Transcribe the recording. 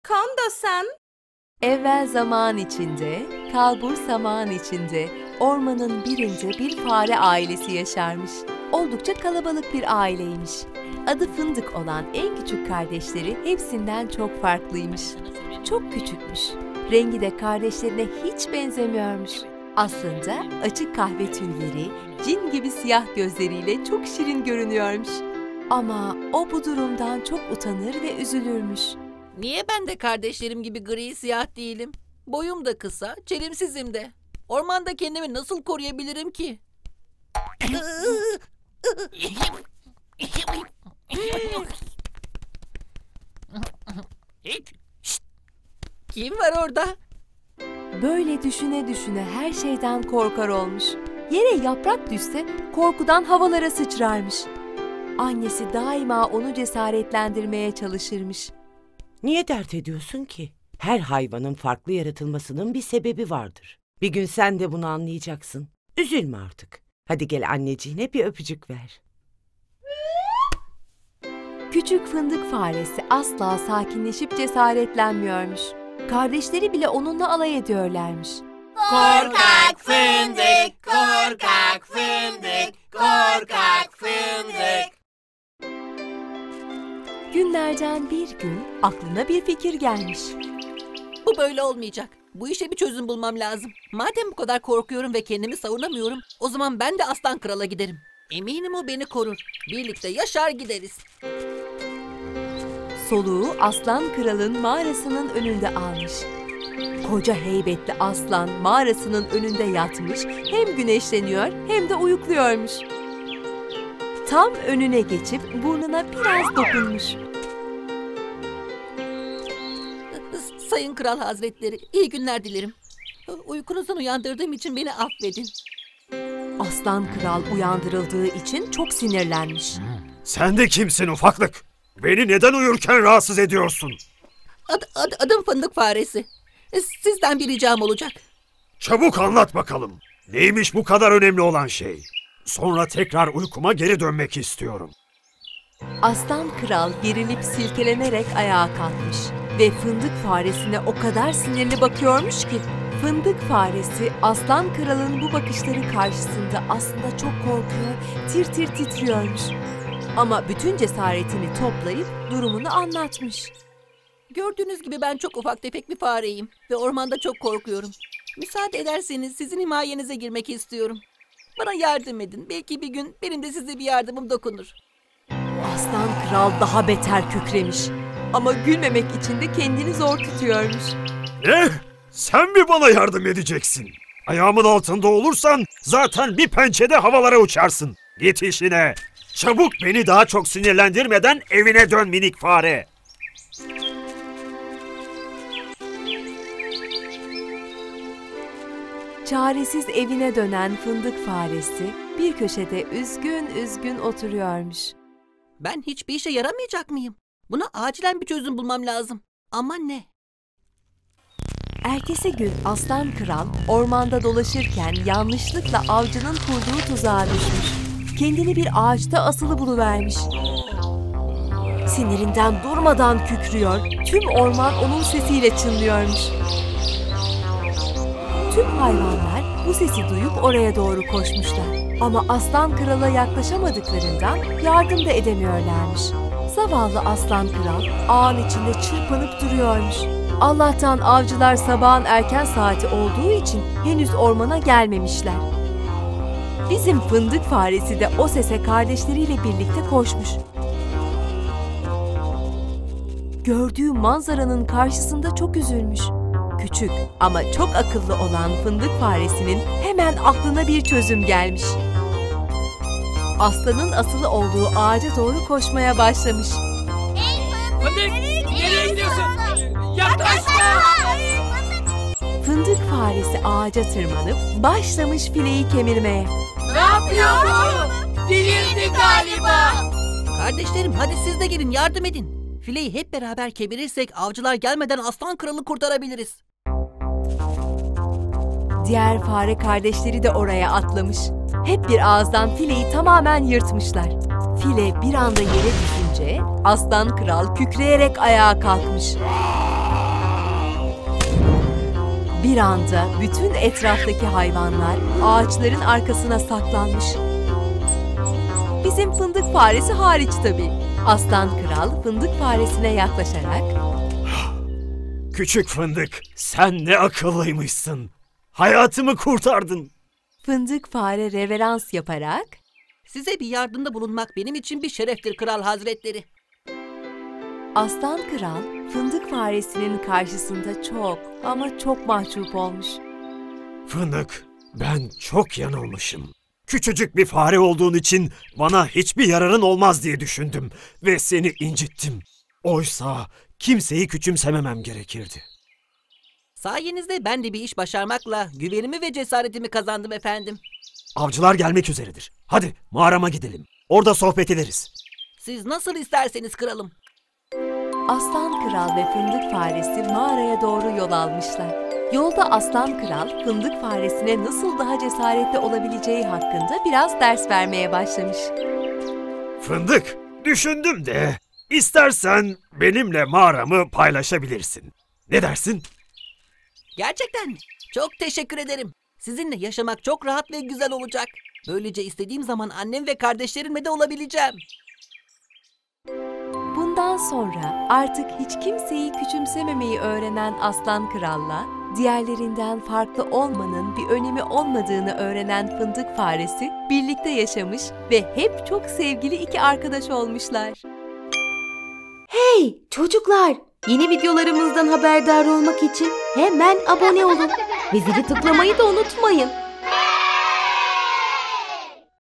Kondo-san. Evvel zaman içinde, kalbur saman içinde, ormanın birinde bir fare ailesi yaşarmış. Oldukça kalabalık bir aileymiş. Adı Fındık olan en küçük kardeşleri hepsinden çok farklıymış. Çok küçükmüş. Rengi de kardeşlerine hiç benzemiyormuş. Aslında açık kahve tüyleri, cin gibi siyah gözleriyle çok şirin görünüyormuş. Ama o bu durumdan çok utanır ve üzülürmüş. Niye ben de kardeşlerim gibi gri siyah değilim? Boyum da kısa, çelimsizim de. Ormanda kendimi nasıl koruyabilirim ki? Kim var orada? Böyle düşüne düşüne her şeyden korkar olmuş. Yere yaprak düşse korkudan havalara sıçrarmış. Annesi daima onu cesaretlendirmeye çalışırmış. Niye dert ediyorsun ki? Her hayvanın farklı yaratılmasının bir sebebi vardır. Bir gün sen de bunu anlayacaksın. Üzülme artık. Hadi gel anneciğine bir öpücük ver. Küçük fındık faresi asla sakinleşip cesaretlenmiyormuş. Kardeşleri bile onunla alay ediyorlarmış. Korkak fındık, korkak fındık, korkak fındık. Günlerden bir gün aklına bir fikir gelmiş. Bu böyle olmayacak. Bu işe bir çözüm bulmam lazım. Madem bu kadar korkuyorum ve kendimi savunamıyorum, o zaman ben de Aslan Kral'a giderim. Eminim o beni korur. Birlikte yaşar gideriz. Soluğu Aslan Kral'ın mağarasının önünde almış. Koca heybetli aslan mağarasının önünde yatmış, hem güneşleniyor hem de uyukluyormuş. Tam önüne geçip burnuna biraz dokunmuş. Sayın Kral Hazretleri, iyi günler dilerim. Uykunuzdan uyandırdığım için beni affedin. Aslan Kral uyandırıldığı için çok sinirlenmiş. Sen de kimsin ufaklık? Beni neden uyurken rahatsız ediyorsun? Adım Fındık Faresi. Sizden bir ricam olacak. Çabuk anlat bakalım. Neymiş bu kadar önemli olan şey? Sonra tekrar uykuma geri dönmek istiyorum. Aslan Kral gerilip silkelenerek ayağa kalkmış ve Fındık Faresi'ne o kadar sinirli bakıyormuş ki Fındık Faresi Aslan Kral'ın bu bakışları karşısında aslında çok korkuyor, tir tir titriyormuş. Ama bütün cesaretini toplayıp durumunu anlatmış. Gördüğünüz gibi ben çok ufak tefek bir fareyim ve ormanda çok korkuyorum. Müsaade ederseniz sizin himayenize girmek istiyorum. Bana yardım edin. Belki bir gün benim de size bir yardımım dokunur. Aslan Kral daha beter kükremiş. Ama gülmemek için de kendini zor tutuyormuş. Ne? Sen mi bana yardım edeceksin? Ayağımın altında olursan zaten bir pençede havalara uçarsın. Git işine. Çabuk beni daha çok sinirlendirmeden evine dön minik fare. Çaresiz evine dönen Fındık Faresi bir köşede üzgün üzgün oturuyormuş. Ben hiçbir işe yaramayacak mıyım? Buna acilen bir çözüm bulmam lazım. Ama ne? Ertesi gün Aslan Kral ormanda dolaşırken yanlışlıkla avcının kurduğu tuzağa düşmüş. Kendini bir ağaçta asılı buluvermiş. Sinirinden durmadan kükrüyor, tüm orman onun sesiyle çınlıyormuş. Tüm hayvanlar bu sesi duyup oraya doğru koşmuşlar. Ama Aslan Kral'a yaklaşamadıklarından yardım da edemiyorlarmış. Zavallı Aslan Kral ağın içinde çırpınıp duruyormuş. Allah'tan avcılar sabahın erken saati olduğu için henüz ormana gelmemişler. Bizim Fındık Faresi de o sese kardeşleriyle birlikte koşmuş. Gördüğü manzaranın karşısında çok üzülmüş. Küçük ama çok akıllı olan Fındık Faresi'nin hemen aklına bir çözüm gelmiş. Aslanın asılı olduğu ağaca doğru koşmaya başlamış. Fındık, nereye gidiyorsun? Yaklaşma! Fındık Faresi ağaca tırmanıp başlamış fileyi kemirmeye. Ne yapıyor bu? Delirdi galiba. Kardeşlerim, hadi siz de gelin, yardım edin. Fileyi hep beraber kemirirsek avcılar gelmeden Aslan Kral'ı kurtarabiliriz. Diğer fare kardeşleri de oraya atlamış. Hep bir ağızdan fileyi tamamen yırtmışlar. File bir anda yere düşünce aslan kral kükreyerek ayağa kalkmış. Bir anda bütün etraftaki hayvanlar ağaçların arkasına saklanmış. Bizim fındık faresi hariç tabii. Aslan kral fındık faresine yaklaşarak Küçük fındık, sen ne akıllıymışsın. Hayatımı kurtardın. fındık fare reverans yaparak Size bir yardımda bulunmak benim için bir şereftir Kral Hazretleri. aslan kral fındık faresinin karşısında çok ama çok mahcup olmuş. Fındık, ben çok yanılmışım. Küçücük bir fare olduğun için bana hiçbir yararın olmaz diye düşündüm ve seni incittim. Oysa kimseyi küçümsememem gerekirdi. Sayenizde ben de bir iş başarmakla güvenimi ve cesaretimi kazandım efendim. Avcılar gelmek üzeredir. Hadi mağarama gidelim. Orada sohbet ederiz. Siz nasıl isterseniz kralım. Aslan kral ve fındık faresi mağaraya doğru yol almışlar. Yolda aslan kral fındık faresine nasıl daha cesaretli olabileceği hakkında biraz ders vermeye başlamış. Fındık, düşündüm de istersen benimle mağaramı paylaşabilirsin. Ne dersin? Gerçekten çok teşekkür ederim. Sizinle yaşamak çok rahat ve güzel olacak. Böylece istediğim zaman annem ve kardeşlerimle de olabileceğim. Bundan sonra artık hiç kimseyi küçümsememeyi öğrenen aslan kralla, diğerlerinden farklı olmanın bir önemi olmadığını öğrenen fındık faresi birlikte yaşamış ve hep çok sevgili iki arkadaş olmuşlar. Hey çocuklar! Yeni videolarımızdan haberdar olmak için hemen abone olun ve zili tıklamayı da unutmayın.